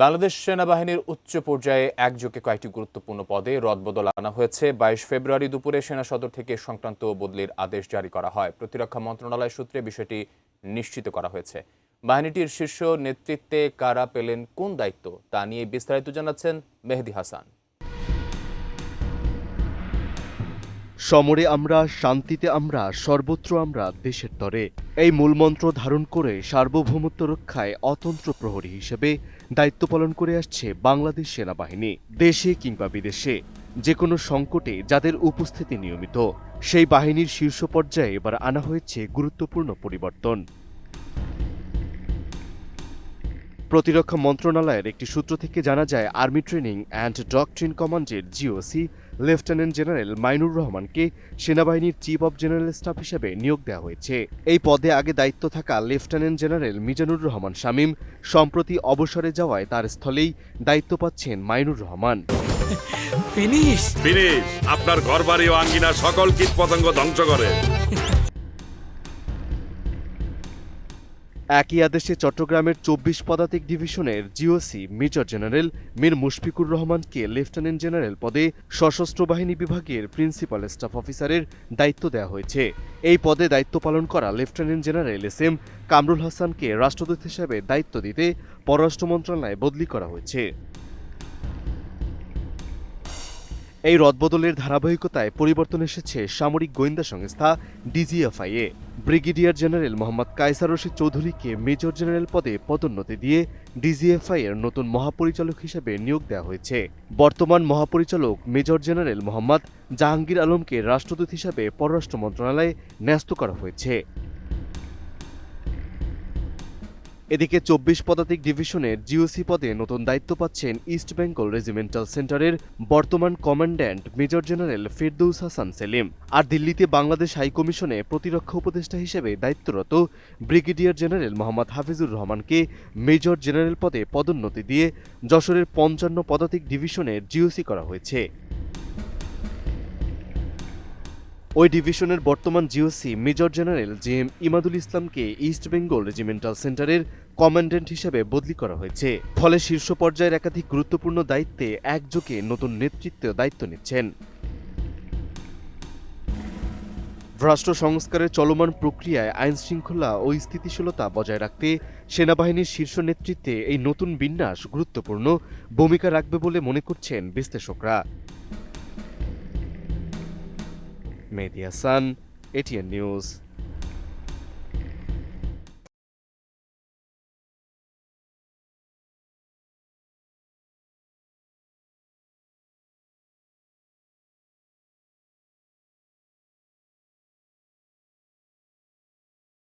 বাংলাদেশ সেনাবাহিনীর উচ্চ পর্যায়ে একযোগে কয়েকটি গুরুত্বপূর্ণ পদে রদবদল আনা হয়েছে। 22 ফেব্রুয়ারি দুপুরে সেনা সদর থেকে সংক্রান্ত বদলির আদেশ জারি করা হয়। প্রতিরক্ষা মন্ত্রণালয় সূত্রে বিষয়টি নিশ্চিত করা হয়েছে। বাহিনীটির শীর্ষ নেতৃত্বে কারা পেলেন কোন দায়িত্ব তা নিয়ে বিস্তারিত জানাচ্ছেন মেহেদী হাসান। সমরে আমরা, শান্তিতে আমরা, সর্বত্র আমরা দেশের তরে, এই মূলমন্ত্র ধারণ করে সার্বভৌমত্ব রক্ষায় অতন্ত্র প্রহরী হিসেবে দায়িত্ব পালন করে আসছে বাংলাদেশ সেনাবাহিনী। দেশে কিংবা বিদেশে যে কোনো সংকটে যাদের উপস্থিতি নিয়মিত, সেই বাহিনীর শীর্ষ পর্যায়ে এবার আনা হয়েছে গুরুত্বপূর্ণ পরিবর্তন। প্রতিরক্ষা মন্ত্রণালয়ের একটি সূত্র থেকে জানা যায়, আর্মি ট্রেনিং অ্যান্ড ডক্ট্রিন কমান্ডের জিওসি লেফটেন্যান্ট জেনারেল মাইনুর রহমানকে সেনাবাহিনীর চিফ অব জেনারেল স্টাফ হিসেবে নিয়োগ দেওয়া হয়েছে। এই পদে আগে দায়িত্ব থাকা লেফটেন্যান্ট জেনারেল মিজানুর রহমান শামীম সম্প্রতি অবসরে যাওয়ায় তার স্থলেই দায়িত্ব পাচ্ছেন মাইনুর রহমান। ফিনিশ আপনার ঘরবাড়ি ও আঙ্গিনা সকল কীটপতঙ্গ ধ্বংস করে। একই আদেশে চট্টগ্রামের 24 পদাতিক ডিভিশনের GOC major general Mir Mushfiqur রহমানকে লেফটেন্যান্ট জেনারেল পদে সশস্ত্র বাহিনী বিভাগের প্রিন্সিপাল স্টাফ অফিসারের দায়িত্ব দেওয়া হয়েছে। এই পদে দায়িত্ব পালন করা লেফটেন্যান্ট জেনারেল এসএম কামরুল হাসানকে রাষ্ট্রদূত হিসেবে দায়িত্ব দিতে পররাষ্ট্র মন্ত্রণালয়ে বদলি করা হয়েছে। এই রদবদলের ধারাবাহিকতায় পরিবর্তন এসেছে সামরিক গোয়েন্দা সংস্থা ডিজিএফআইয়ে। ব্রিগেডিয়ার জেনারেল মোহাম্মদ কায়সার রশিদ চৌধুরীকে মেজর জেনারেল পদে পদোন্নতি দিয়ে ডিজিএফআই এর নতুন মহাপরিচালক হিসেবে নিয়োগ দেওয়া হয়েছে। বর্তমান মহাপরিচালক মেজর জেনারেল মোহাম্মদ জাহাঙ্গীর আলমকে রাষ্ট্রদূত হিসেবে পররাষ্ট্র মন্ত্রণালয়ে ন্যস্ত করা হয়েছে। এদিকে 24 পদাতিক ডিভিশনের জিওসি পদে নতুন দায়িত্ব পাচ্ছেন ইস্ট বেঙ্গল রেজিমেন্টাল সেন্টারের বর্তমান commandant major general Ferdous Hasan Selim. আর দিল্লিতে বাংলাদেশ হাইকমিশনে প্রতিরক্ষা উপদেষ্টা হিসেবে দায়িত্বরত ব্রিগেডিয়ার জেনারেল মোহাম্মদ হাফিজুর রহমানকে মেজর জেনারেল পদে পদোন্নতি দিয়ে যশোরের 55 পদাতিক ডিভিশনের জিওসি করা হয়েছে। ওই ডিভিশনের বর্তমান GOC major general JM. Imadul ইসলামকে ইস্ট বেঙ্গল রেজিমেন্টাল সেন্টারের কমান্ড্যান্ট হিসেবে বদলি করা হয়েছে। ফলে শীর্ষ পর্যায়ের একাধিক গুরুত্বপূর্ণ দায়িত্বে একযোগে নতুন নেতৃত্ব দায়িত্ব নিচ্ছেন। রাষ্ট্র সংস্কারের চলমান প্রক্রিয়ায় আইন শৃঙ্খলা ও স্থিতিশীলতা বজায় রাখতে সেনাবাহিনীর শীর্ষ নেতৃত্বে এই নতুন বিন্যাস গুরুত্বপূর্ণ ভূমিকা রাখবে বলে মনে করছেন বিশ্লেষকরা। মেহেদী হাসান, এটিএন নিউজ।